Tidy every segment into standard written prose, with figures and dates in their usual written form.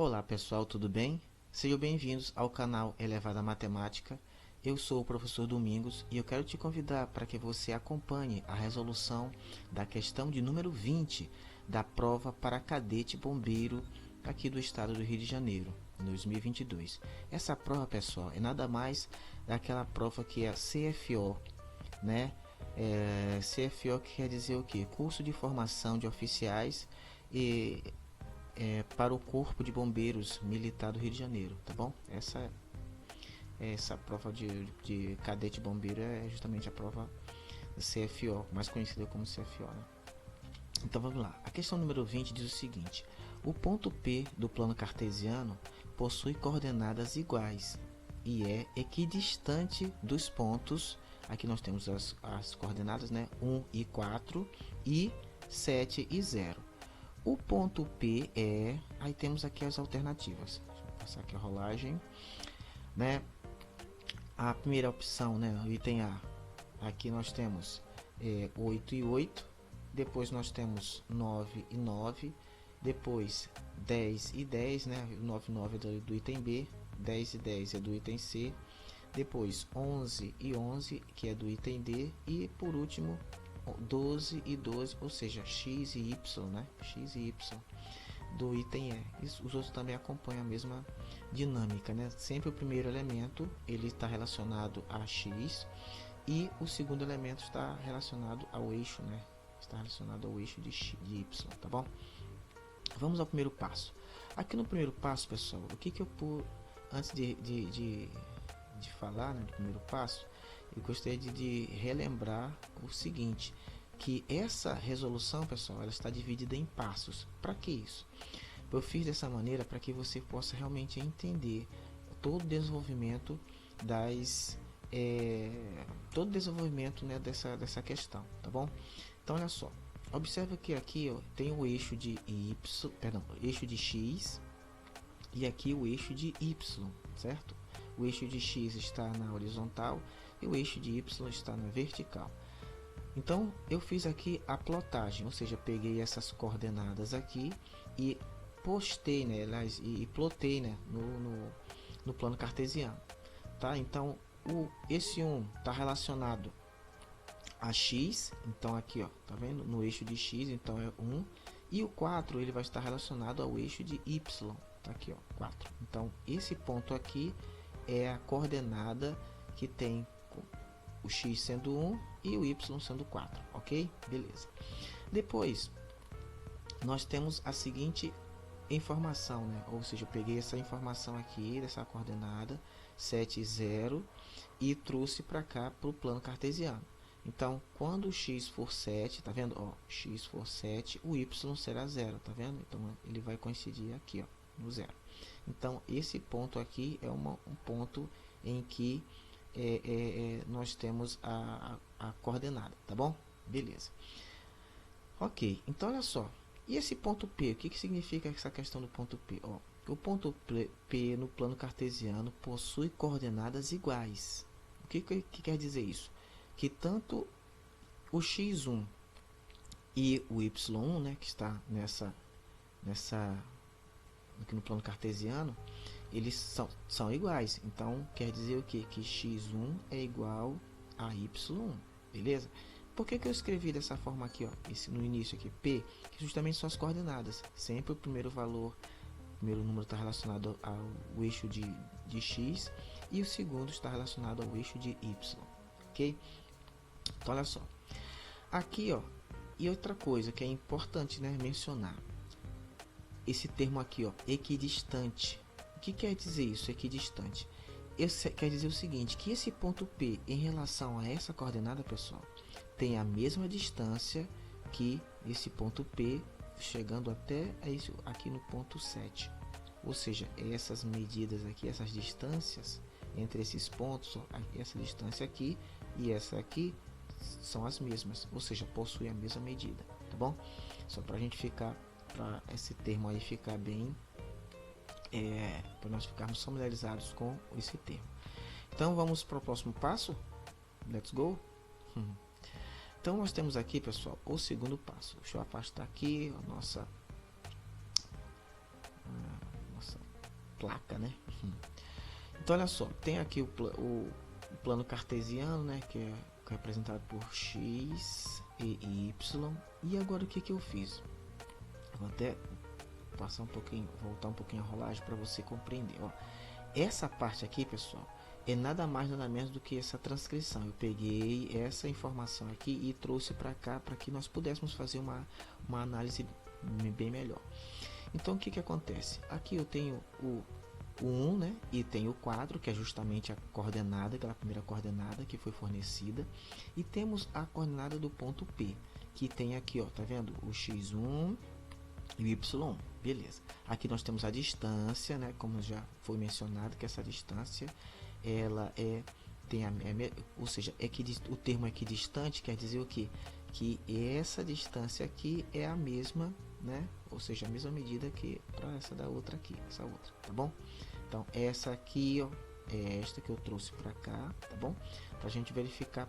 Olá pessoal, tudo bem? Sejam bem-vindos ao canal Elevada Matemática. Eu sou o professor Domingos e eu quero te convidar para que você acompanhe a resolução da questão de número 20 da prova para cadete bombeiro aqui do estado do Rio de Janeiro, em 2022. Essa prova, pessoal, é nada mais daquela prova que é a CFO, né? CFO que quer dizer o quê? Curso de Formação de Oficiais e para o Corpo de Bombeiros Militar do Rio de Janeiro, tá bom? Essa prova de cadete bombeiro é justamente a prova CFO, mais conhecida como CFO, né? Então vamos lá. A questão número 20 diz o seguinte: o ponto P do plano cartesiano possui coordenadas iguais e é equidistante dos pontos. Aqui nós temos as coordenadas, né? 1 e 4 e 7 e 0. O ponto P é... Aí temos aqui as alternativas. Deixa eu passar aqui a rolagem, né? A primeira opção, né? O item A. Aqui nós temos 8 e 8. Depois nós temos 9 e 9. Depois 10 e 10, né? 9 e 9 é do item B. 10 e 10 é do item C. Depois 11 e 11, que é do item D. E por último 12 e 12, ou seja, x e y, né? X e y do item E. Os outros também acompanham a mesma dinâmica, né? Sempre o primeiro elemento ele está relacionado a x e o segundo elemento está relacionado ao eixo, né? Está relacionado ao eixo de y, tá bom? Vamos ao primeiro passo. Aqui no primeiro passo, pessoal, o que eu antes de falar, né, do primeiro passo, eu gostaria de relembrar o seguinte, que essa resolução, pessoal, ela está dividida em passos. Para que isso? Eu fiz dessa maneira para que você possa realmente entender todo o desenvolvimento todo o desenvolvimento, né, dessa questão, tá bom? Então olha só, observa que aqui tem o eixo de eixo de x e aqui o eixo de y, certo? O eixo de x está na horizontal e o eixo de y está na vertical. Então eu fiz aqui a plotagem, ou seja, peguei essas coordenadas aqui e postei nelas, e plotei, né, no plano cartesiano, tá? Então esse 1 está relacionado a x, então aqui, ó, tá vendo? No eixo de x, então é 1, e o 4 ele vai estar relacionado ao eixo de y, tá aqui, ó, 4. Então esse ponto aqui é a coordenada que tem o x sendo 1 e o y sendo 4, ok? Beleza. Depois, nós temos a seguinte informação, né? Ou seja, eu peguei essa informação aqui, dessa coordenada 7 e 0 e trouxe para cá para o plano cartesiano. Então, quando o x for 7, tá vendo? Ó, x for 7, o y será 0, tá vendo? Então, ele vai coincidir aqui, ó, no 0. Então, esse ponto aqui é um ponto em que nós temos a coordenada, tá bom? Beleza. Ok, então olha só. E esse ponto P, o que significa essa questão do ponto P? Ó, o ponto P no plano cartesiano possui coordenadas iguais. O que quer dizer isso? Que tanto o x1 e o y1, né, que está aqui no plano cartesiano, eles são iguais. Então quer dizer o que? Que x1 é igual a y1, beleza? Por que eu escrevi dessa forma aqui, ó, no início aqui, P, que justamente são as coordenadas. Sempre o primeiro número está relacionado ao eixo de x e o segundo está relacionado ao eixo de y, ok? Então olha só, aqui, ó, e outra coisa que é importante, né, mencionar, esse termo aqui, ó, equidistante. O que quer dizer isso, equidistante? Quer dizer o seguinte, que esse ponto P em relação a essa coordenada, pessoal, tem a mesma distância que esse ponto P, chegando até aqui no ponto 7. Ou seja, essas medidas aqui, essas distâncias entre esses pontos, essa distância aqui e essa aqui, são as mesmas, ou seja, possuem a mesma medida, tá bom? Só para a gente ficar, para esse termo aí ficar bem, para nós ficarmos familiarizados com esse termo. Então vamos para o próximo passo. Let's go. Então nós temos aqui, pessoal, o segundo passo. Deixa eu afastar aqui a nossa placa, né? Então olha só, tem aqui o plano cartesiano, né, que é representado por x e y. E agora o que eu fiz? Eu vou até passar um pouquinho, voltar um pouquinho a rolagem para você compreender. Ó, essa parte aqui, pessoal, é nada mais nada menos do que essa transcrição. Eu peguei essa informação aqui e trouxe para cá para que nós pudéssemos fazer uma análise bem melhor. Então o que acontece? Aqui eu tenho o 1, né? E tem o 4, que é justamente a coordenada, aquela primeira coordenada que foi fornecida. E temos a coordenada do ponto P, que tem aqui, ó, tá vendo? O x1 e o y1, beleza. Aqui nós temos a distância, né? Como já foi mencionado, que essa distância, ela ou seja, o termo equidistante quer dizer o quê? Que essa distância aqui é a mesma, né? Ou seja, a mesma medida que para essa da outra aqui, essa outra, tá bom? Então, essa aqui, ó, é esta que eu trouxe para cá, tá bom? Para a gente verificar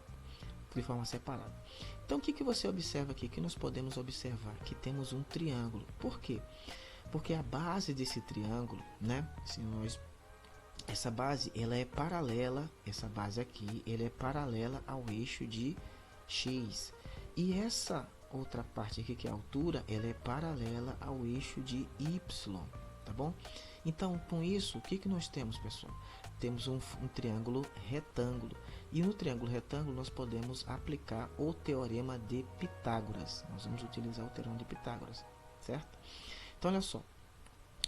de forma separada. Então, o que você observa aqui? Que nós podemos observar que temos um triângulo. Por quê? Porque a base desse triângulo, né? Essa base, ela é paralela, essa base aqui, ela é paralela ao eixo de x. E essa outra parte aqui, que é a altura, ela é paralela ao eixo de y, tá bom? Então, com isso, o que nós temos, pessoal? Temos um triângulo retângulo. E no triângulo retângulo, nós podemos aplicar o teorema de Pitágoras. Nós vamos utilizar o teorema de Pitágoras, certo? Então, olha só.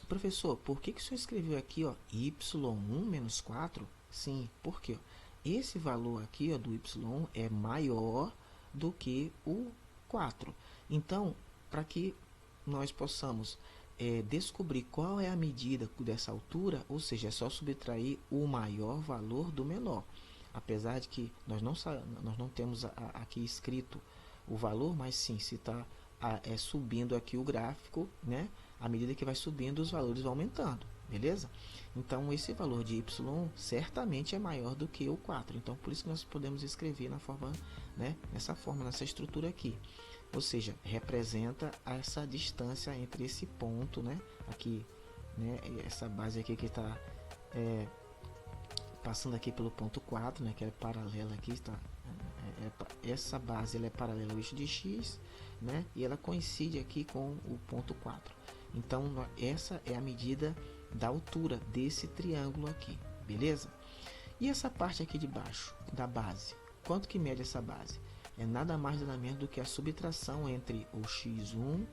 Professor, por que o senhor escreveu aqui, ó, y1 menos 4? Sim, porque esse valor aqui, ó, do y1 é maior do que o 4. Então, para que nós possamos descobrir qual é a medida dessa altura, ou seja, é só subtrair o maior valor do menor. Apesar de que nós não temos aqui escrito o valor, mas sim, se está subindo aqui o gráfico, né? À medida que vai subindo, os valores vão aumentando, beleza? Então, esse valor de y certamente é maior do que o 4. Então, por isso que nós podemos escrever na forma, né? Nessa estrutura aqui. Ou seja, representa essa distância entre esse ponto, né? Aqui, né? Essa base aqui que está passando aqui pelo ponto 4, né? Que é paralela aqui, está. Essa base ela é paralela ao eixo de x, né? E ela coincide aqui com o ponto 4. Então, essa é a medida da altura desse triângulo aqui, beleza? E essa parte aqui de baixo, da base, quanto que mede essa base? É nada mais nada menos do que a subtração entre o x1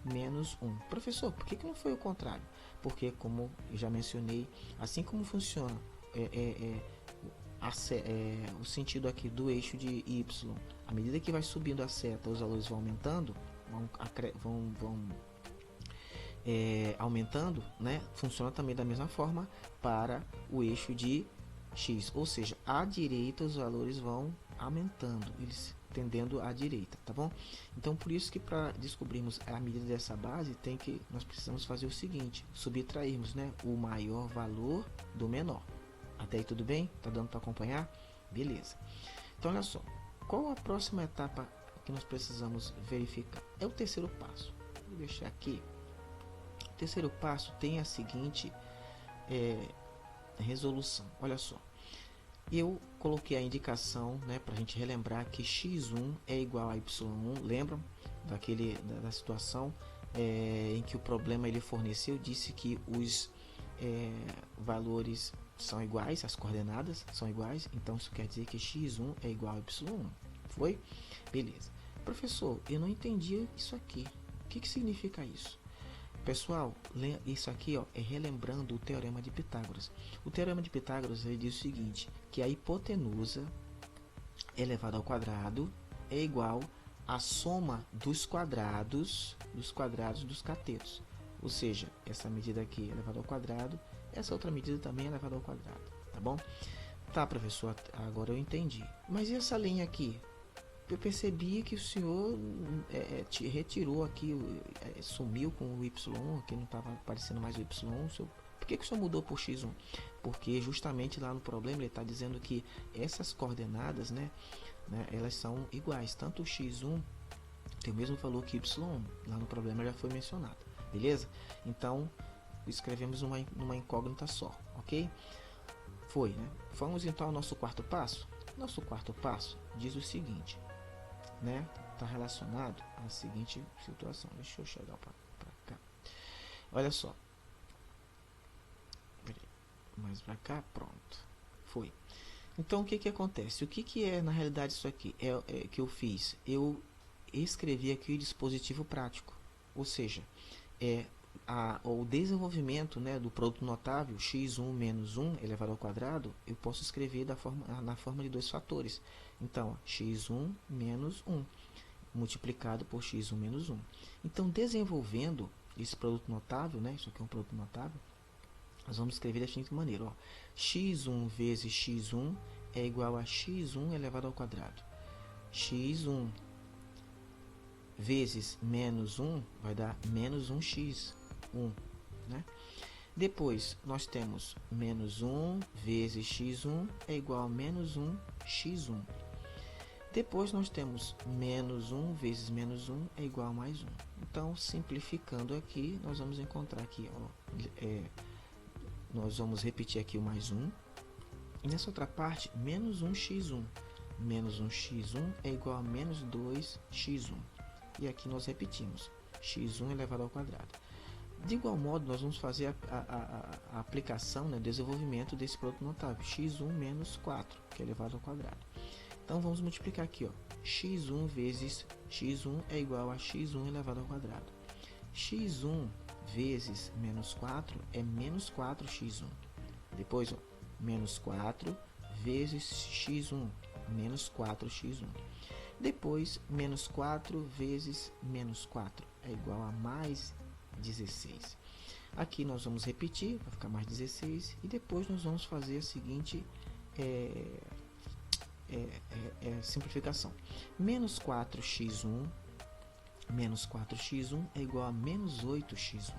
menos 1. Professor, por que não foi o contrário? Porque, como eu já mencionei, assim como funciona o sentido aqui do eixo de y, à medida que vai subindo a seta, os valores vão aumentando, vão aumentando, né? Funciona também da mesma forma para o eixo de x, ou seja, à direita os valores vão aumentando, eles tendendo à direita, tá bom? Então, por isso que para descobrirmos a medida dessa base, nós precisamos fazer o seguinte, subtrairmos, né, o maior valor do menor. Até aí tudo bem? Tá dando para acompanhar? Beleza. Então, olha só, qual a próxima etapa que nós precisamos verificar? É o terceiro passo. Vou deixar aqui. O terceiro passo tem a seguinte resolução. Olha só. Eu coloquei a indicação, né, para a gente relembrar que x1 é igual a y1. Lembram da situação em que o problema ele forneceu, disse que os valores são iguais, as coordenadas são iguais, então isso quer dizer que x1 é igual a y1. Foi? Beleza. Professor, eu não entendi isso aqui. O que significa isso? Pessoal, isso aqui, ó, é relembrando o teorema de Pitágoras. O teorema de Pitágoras ele diz o seguinte, que a hipotenusa elevada ao quadrado é igual à soma dos quadrados dos catetos. Ou seja, essa medida aqui é elevada ao quadrado, essa outra medida também é elevada ao quadrado, tá bom? Tá, professor, agora eu entendi. Mas e essa linha aqui? Eu percebi que o senhor retirou aqui, sumiu com o y, aqui não estava aparecendo mais o y. Por que o senhor mudou por x1? Porque justamente lá no problema ele está dizendo que essas coordenadas, né, elas são iguais. Tanto o x1 tem o mesmo valor que y1. Lá no problema já foi mencionado. Beleza? Então, escrevemos numa incógnita só, ok? Foi, né? Vamos então ao nosso quarto passo. Nosso quarto passo diz o seguinte, né? Está relacionado à seguinte situação. Deixa eu chegar para cá. Olha só. Mais para cá, pronto. Foi. Então o que que acontece? O que que é na realidade isso aqui? Que eu fiz? Eu escrevi aqui o dispositivo prático, ou seja, o desenvolvimento, né, do produto notável x1 menos 1 elevado ao quadrado, eu posso escrever na forma de dois fatores. Então, x1 menos 1 multiplicado por x1 menos 1. Então, desenvolvendo esse produto notável, né, isso aqui é um produto notável, nós vamos escrever da seguinte maneira, ó, x1 vezes x1 é igual a x1 elevado ao quadrado. x1 vezes menos 1 vai dar menos 1x1, né? Depois, nós temos menos 1 vezes x1 é igual a menos 1x1. Depois, nós temos menos 1 vezes menos 1 é igual a mais 1. Então, simplificando aqui, nós vamos encontrar aqui, ó, nós vamos repetir aqui o mais 1. E nessa outra parte, menos 1x1. Menos 1x1 é igual a menos 2x1. E aqui nós repetimos, x1 elevado ao quadrado. De igual modo, nós vamos fazer a aplicação, né, desenvolvimento desse produto notável, x1 menos 4, que é elevado ao quadrado. Então, vamos multiplicar aqui, ó, x1 vezes x1 é igual a x1 elevado ao quadrado. x1 vezes menos 4 é menos 4x1. Depois, ó, menos 4 vezes x1, menos 4x1. Depois, menos 4 vezes menos 4 é igual a mais 16. Aqui nós vamos repetir, vai ficar mais 16. E depois nós vamos fazer a seguinte simplificação. Menos 4x1 é igual a menos 8x1.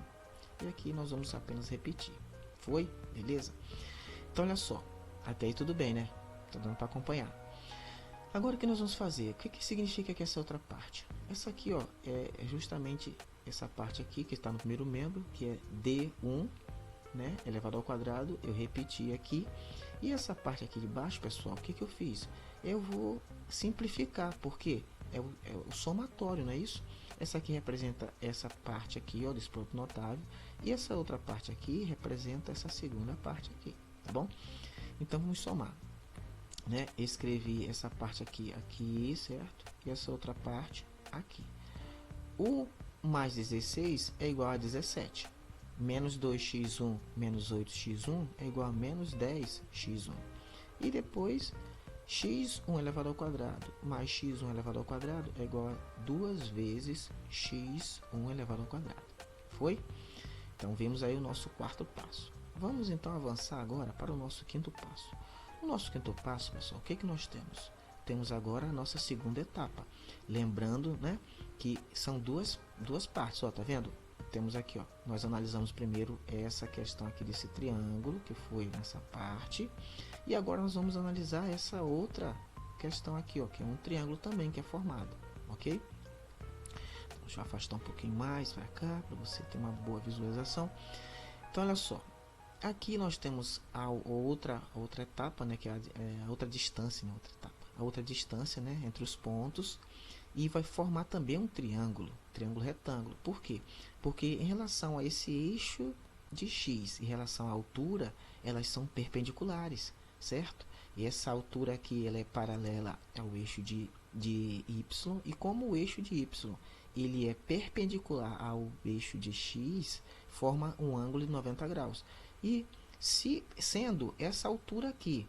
E aqui nós vamos apenas repetir. Foi? Beleza? Então, olha só. Até aí tudo bem, né? Tá dando para acompanhar. Agora, o que nós vamos fazer? O que significa que essa outra parte? Essa aqui, ó, é justamente essa parte aqui que está no primeiro membro, que é D1, né, elevado ao quadrado. Eu repeti aqui. E essa parte aqui de baixo, pessoal, o que eu fiz? Eu vou simplificar, porque é o somatório, não é isso? Essa aqui representa essa parte aqui, ó, desse produto notável. E essa outra parte aqui representa essa segunda parte aqui, tá bom? Então, vamos somar. Né? Escrevi essa parte aqui, certo? E essa outra parte aqui. O mais 16 é igual a 17. Menos 2x1 menos 8x1 é igual a menos 10x1. E depois, x1 elevado ao quadrado mais x1 elevado ao quadrado é igual a 2 vezes x1 elevado ao quadrado. Foi? Então, vimos aí o nosso quarto passo. Vamos então avançar agora para o nosso quinto passo. No nosso quinto passo, pessoal, o que nós temos? Temos agora a nossa segunda etapa. Lembrando, né, que são duas partes, ó, tá vendo? Temos aqui, ó, nós analisamos primeiro essa questão aqui desse triângulo, que foi nessa parte. E agora nós vamos analisar essa outra questão aqui, ó, que é um triângulo também que é formado, ok? Então, deixa eu afastar um pouquinho mais para cá, para você ter uma boa visualização. Então, olha só. Aqui nós temos a outra etapa, né, que é a outra distância, né, a outra distância, né, entre os pontos, e vai formar também um triângulo retângulo. Por quê? Porque em relação a esse eixo de x, em relação à altura, elas são perpendiculares, certo? E essa altura aqui ela é paralela ao eixo de y, e como o eixo de y ele é perpendicular ao eixo de x, forma um ângulo de 90 graus. E sendo essa altura aqui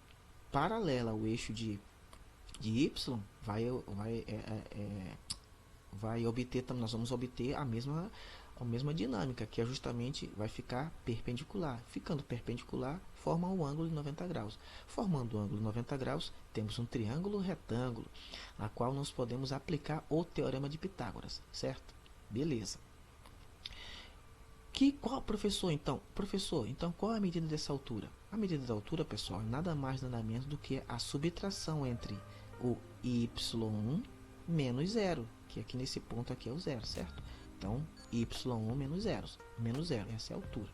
paralela ao eixo de y, nós vamos obter a mesma dinâmica, que é justamente vai ficar perpendicular. Ficando perpendicular, forma um ângulo de 90 graus. Formando um ângulo de 90 graus, temos um triângulo retângulo, a qual nós podemos aplicar o teorema de Pitágoras, certo? Beleza. Professor, então qual é a medida dessa altura? A medida da altura, pessoal, é nada mais nada menos do que a subtração entre o y1 menos 0, que aqui nesse ponto aqui é o 0, certo? Então, y1 menos 0, essa é a altura.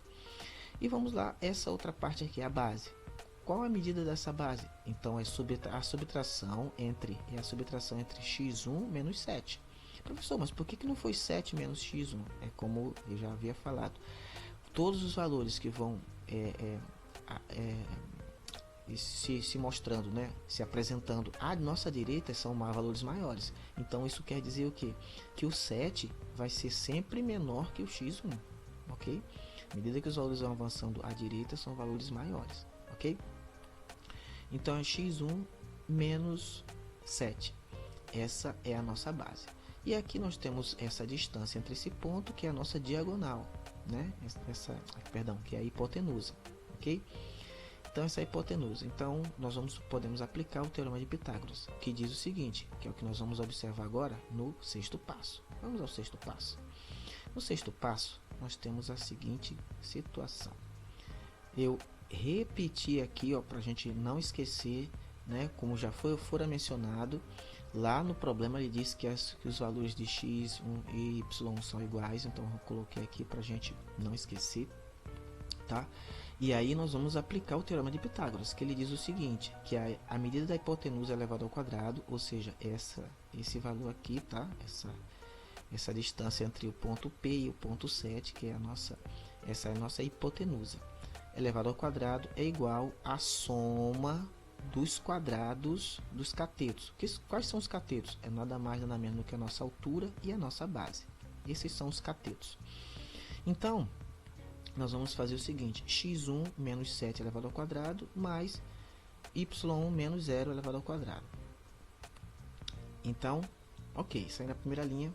E vamos lá, essa outra parte aqui, a base. Qual a medida dessa base? Então é a subtração entre x1 menos 7. Professor, mas por que não foi 7 menos x1? É como eu já havia falado. Todos os valores que vão se mostrando, né, se apresentando à nossa direita são valores maiores. Então isso quer dizer o quê? Que o 7 vai ser sempre menor que o x1, ok? À medida que os valores vão avançando à direita, são valores maiores, ok? Então é x1 menos 7. Essa é a nossa base. E aqui nós temos essa distância entre esse ponto, que é a nossa diagonal, né? Que é a hipotenusa, ok? Então essa é a hipotenusa. Então nós podemos aplicar o teorema de Pitágoras, que diz o seguinte, que é o que nós vamos observar agora no sexto passo. Vamos ao sexto passo. No sexto passo, nós temos a seguinte situação. Eu repeti aqui, para a gente não esquecer, né, como já fora mencionado, lá no problema ele diz que os valores de x e y são iguais, então eu coloquei aqui para a gente não esquecer, tá? E aí nós vamos aplicar o teorema de Pitágoras, que ele diz o seguinte, que a medida da hipotenusa elevada ao quadrado, ou seja, esse valor aqui, tá? Essa distância entre o ponto P e o ponto 7, que é essa é a nossa hipotenusa, elevado ao quadrado é igual à soma dos quadrados dos catetos. Quais são os catetos? É nada mais nada menos do que a nossa altura e a nossa base. Esses são os catetos. Então, nós vamos fazer o seguinte, x1 menos 7 elevado ao quadrado, mais y1 menos 0 elevado ao quadrado. Então, ok, isso aí na primeira linha,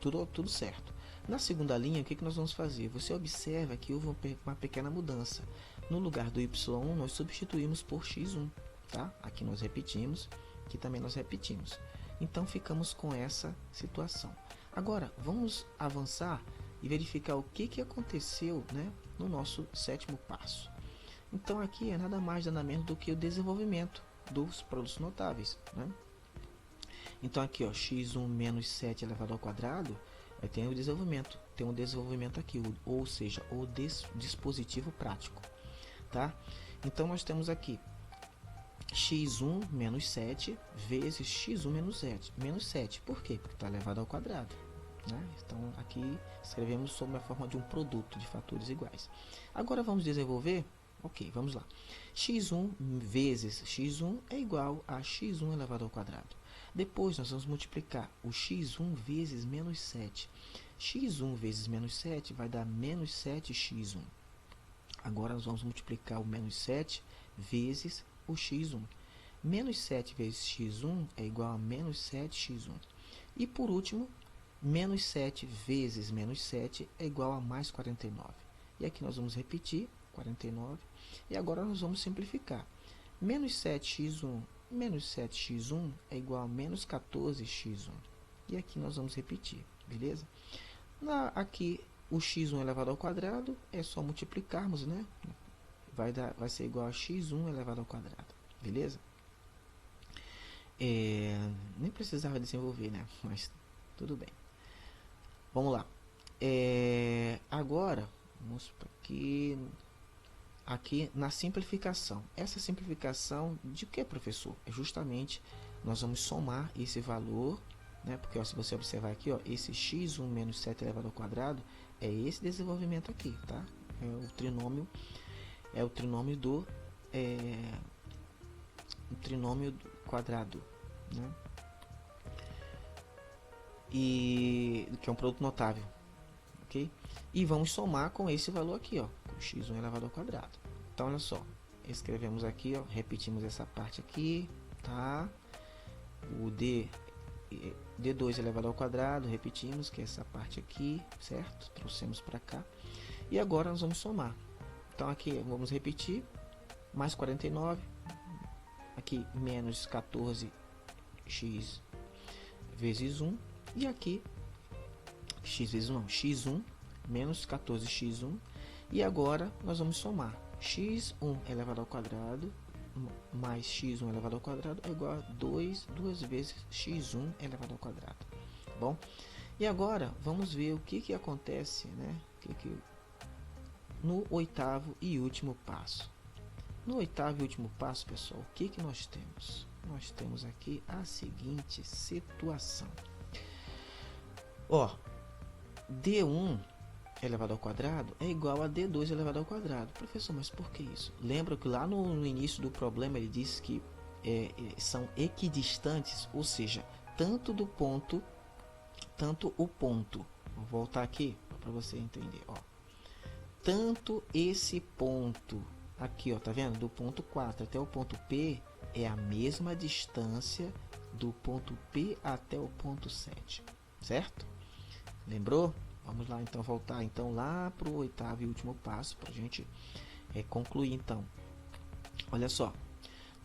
tudo certo. Na segunda linha, o que nós vamos fazer? Você observa que houve uma pequena mudança. No lugar do y1, nós substituímos por x1. Tá? Aqui nós repetimos, aqui também nós repetimos. Então, ficamos com essa situação. Agora, vamos avançar e verificar o que aconteceu, né, no nosso sétimo passo. Então, aqui é nada mais nada menos do que o desenvolvimento dos produtos notáveis. Né? Então, aqui, ó, x1 menos 7 elevado ao quadrado, tem um desenvolvimento aqui, ou seja, o dispositivo prático. Tá? Então, nós temos aqui x1 menos 7 vezes x1 menos 7. Por quê? Porque está elevado ao quadrado. Né? Então, aqui escrevemos sob a forma de um produto de fatores iguais. Agora, vamos desenvolver? Ok, vamos lá. x1 vezes x1 é igual a x1 elevado ao quadrado. Depois, nós vamos multiplicar o x1 vezes menos 7. x1 vezes menos 7 vai dar menos 7x1. Agora, nós vamos multiplicar o menos 7 vezes o x1. Menos 7 vezes x1 é igual a menos 7x1. E, por último, menos 7 vezes menos 7 é igual a mais 49. E aqui nós vamos repetir, 49. E agora nós vamos simplificar. Menos 7x1 menos 7x1 é igual a menos 14x1. E aqui nós vamos repetir, beleza? Aqui, o x1 elevado ao quadrado é só multiplicarmos, né? Vai ser igual a x1 elevado ao quadrado, beleza? Nem precisava desenvolver, né? Mas tudo bem. Vamos lá. Agora, vamos aqui na simplificação. Essa simplificação de que, professor? É justamente, nós vamos somar esse valor, né? Porque ó, se você observar aqui, ó, esse x1 menos 7 elevado ao quadrado é esse desenvolvimento aqui, tá? É o trinômio do trinômio quadrado, né? E que é um produto notável, ok? E vamos somar com esse valor aqui, ó, com x1 elevado ao quadrado. Então, olha só, escrevemos aqui, ó, repetimos essa parte aqui, tá? O d2 elevado ao quadrado, repetimos, que é essa parte aqui, certo? Trouxemos para cá. E agora nós vamos somar. Então, aqui vamos repetir, mais 49, aqui menos 14x vezes 1, e aqui x vezes 1, não, x1 menos 14x1, e agora nós vamos somar x1 elevado ao quadrado mais x1 elevado ao quadrado é igual a 2 vezes x1 elevado ao quadrado. Bom, e agora vamos ver o que acontece, né? no oitavo e último passo. No oitavo e último passo, pessoal, o que nós temos? Nós temos aqui a seguinte situação. Ó, D1 elevado ao quadrado é igual a D2 elevado ao quadrado. Professor, mas por que isso? Lembra que lá no início do problema ele disse que são equidistantes, ou seja, tanto o ponto. Vou voltar aqui para você entender. Ó. Tanto esse ponto aqui, ó, tá vendo? Do ponto 4 até o ponto P é a mesma distância do ponto P até o ponto 7, certo? Lembrou? Vamos lá então voltar então lá para o oitavo e último passo para a gente concluir então. Olha só,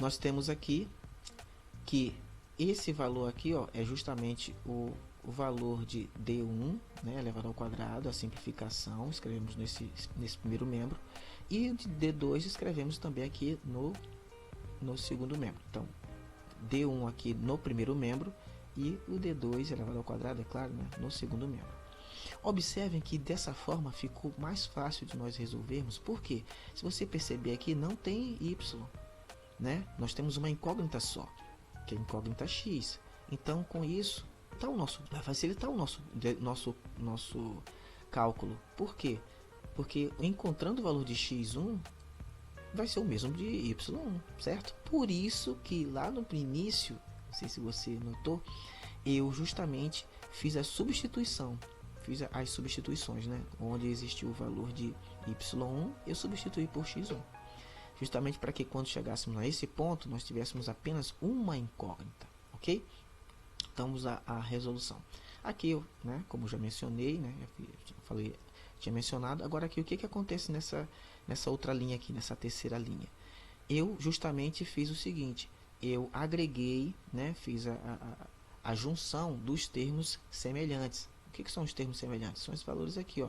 nós temos aqui que esse valor aqui, ó, é justamente o valor de D1, né, elevado ao quadrado, a simplificação, escrevemos nesse primeiro membro, e de D2 escrevemos também aqui no segundo membro. Então, D1 aqui no primeiro membro e o D2 elevado ao quadrado, é claro, né, no segundo membro. Observem que dessa forma ficou mais fácil de nós resolvermos, porque se você perceber aqui não tem y, né? Nós temos uma incógnita só, que é a incógnita x. Então com isso vai facilitar o nosso cálculo. Por quê? Porque encontrando o valor de x1 vai ser o mesmo de y1, certo? Por isso que lá no início, não sei se você notou, eu justamente fiz a substituição. Fiz as substituições, né? Onde existiu o valor de y1, eu substituí por x1. Justamente para que quando chegássemos a esse ponto, nós tivéssemos apenas uma incógnita, ok? Então, vamos à resolução. Aqui, eu, né, como já mencionei, né, tinha mencionado, agora aqui o que acontece nessa outra linha aqui, nessa terceira linha? Eu justamente fiz o seguinte, eu agreguei, né, fiz a junção dos termos semelhantes. O que são os termos semelhantes? São esses valores aqui, ó,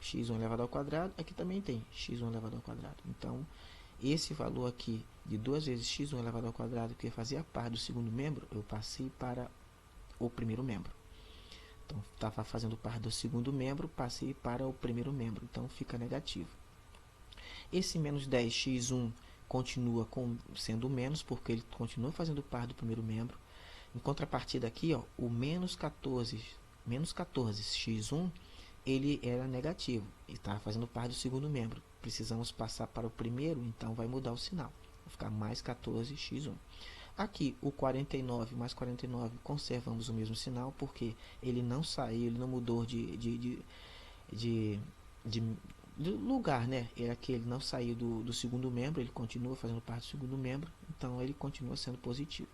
x1 elevado ao quadrado, aqui também tem x1 elevado ao quadrado. Então, esse valor aqui de 2 vezes x1 elevado ao quadrado, que fazia parte do segundo membro, eu passei para o primeiro membro. Então, estava fazendo parte do segundo membro, passei para o primeiro membro. Então, fica negativo. Esse menos 10x1 continua sendo menos, porque ele continua fazendo parte do primeiro membro. Em contrapartida aqui, ó, o menos 14x1, ele era negativo e estava fazendo parte do segundo membro. Precisamos passar para o primeiro, então vai mudar o sinal. Vai ficar mais 14x1. Aqui, o 49 mais 49, conservamos o mesmo sinal, porque ele não saiu, ele não mudou de lugar, né? Aqui ele não saiu do segundo membro, ele continua fazendo parte do segundo membro, então ele continua sendo positivo.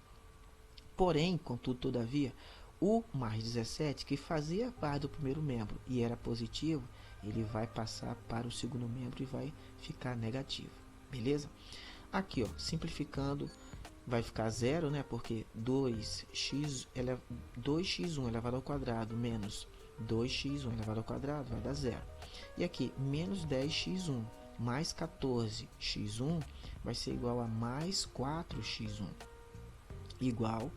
Porém, contudo, todavia, o mais 17, que fazia parte do primeiro membro e era positivo, ele vai passar para o segundo membro e vai ficar negativo, beleza? Aqui, ó, simplificando, vai ficar zero, né? Porque 2x1 elevado ao quadrado menos 2x1 elevado ao quadrado vai dar zero. E aqui, menos 10x1 mais 14x1 vai ser igual a mais 4x1. Igual,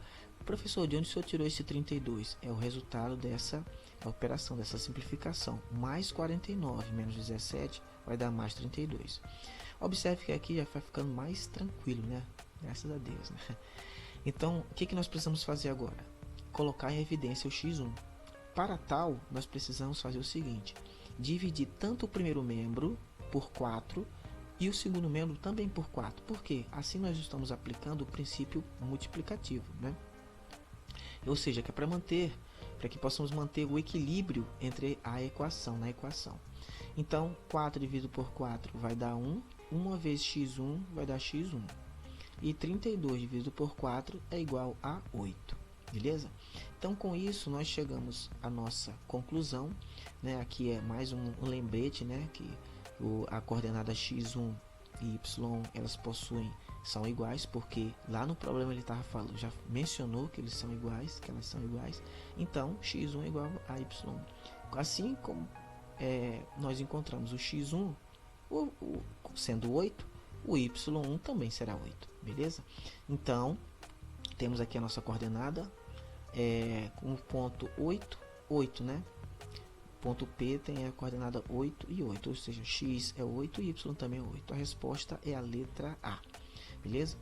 professor, de onde o senhor tirou esse 32? É o resultado dessa operação, dessa simplificação. Mais 49 menos 17 vai dar mais 32. Observe que aqui já vai ficando mais tranquilo, né? Graças a Deus, né? Então, o que nós precisamos fazer agora? Colocar em evidência o x1. Para tal, nós precisamos fazer o seguinte: dividir tanto o primeiro membro por 4 e o segundo membro também por 4. Por quê? Assim nós estamos aplicando o princípio multiplicativo, né? Ou seja, que é para que possamos manter o equilíbrio entre na equação. Então, 4 dividido por 4 vai dar 1. 1 vezes x1 vai dar x1. E 32 dividido por 4 é igual a 8. Beleza? Então, com isso, nós chegamos à nossa conclusão, né? Aqui é mais um lembrete, né? Que a coordenada x1 e y elas são iguais, porque lá no problema ele estava falando, já mencionou que eles são iguais, que elas são iguais. Então, x1 é igual a y. Assim como nós encontramos o x1 sendo 8, o y1 também será 8, beleza? Então, temos aqui a nossa coordenada com o ponto 8, né? ponto P tem a coordenada 8 e 8, ou seja, x é 8 e y também é 8. A resposta é a letra A, beleza?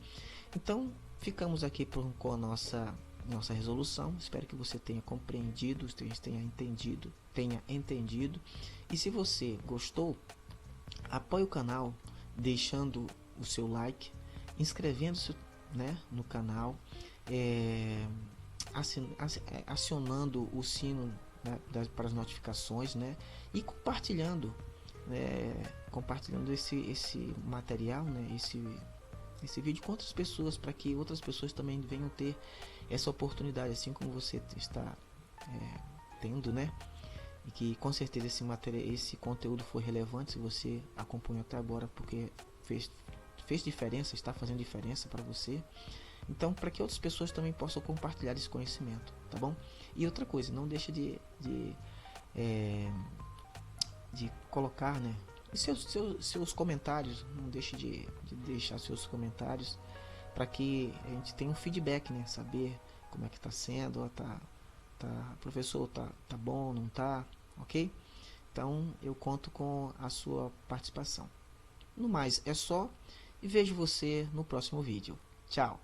Então, ficamos aqui com a nossa resolução. Espero que você tenha compreendido, tenha entendido. E se você gostou, apoie o canal deixando o seu like, inscrevendo-se, né, no canal, acionando o sino, né, para as notificações, né, e compartilhando esse material, né, esse vídeo com outras pessoas, para que outras pessoas também venham ter essa oportunidade, assim como você está tendo, né? E que com certeza esse conteúdo foi relevante se você acompanhou até agora, porque fez diferença, está fazendo diferença para você. Então, para que outras pessoas também possam compartilhar esse conhecimento, tá bom? E outra coisa, não deixe de colocar, né, seus comentários, não deixe de deixar seus comentários, para que a gente tenha um feedback, né, saber como é que está sendo, professor, tá bom, não tá, ok? Então eu conto com a sua participação. No mais é só, e vejo você no próximo vídeo. Tchau!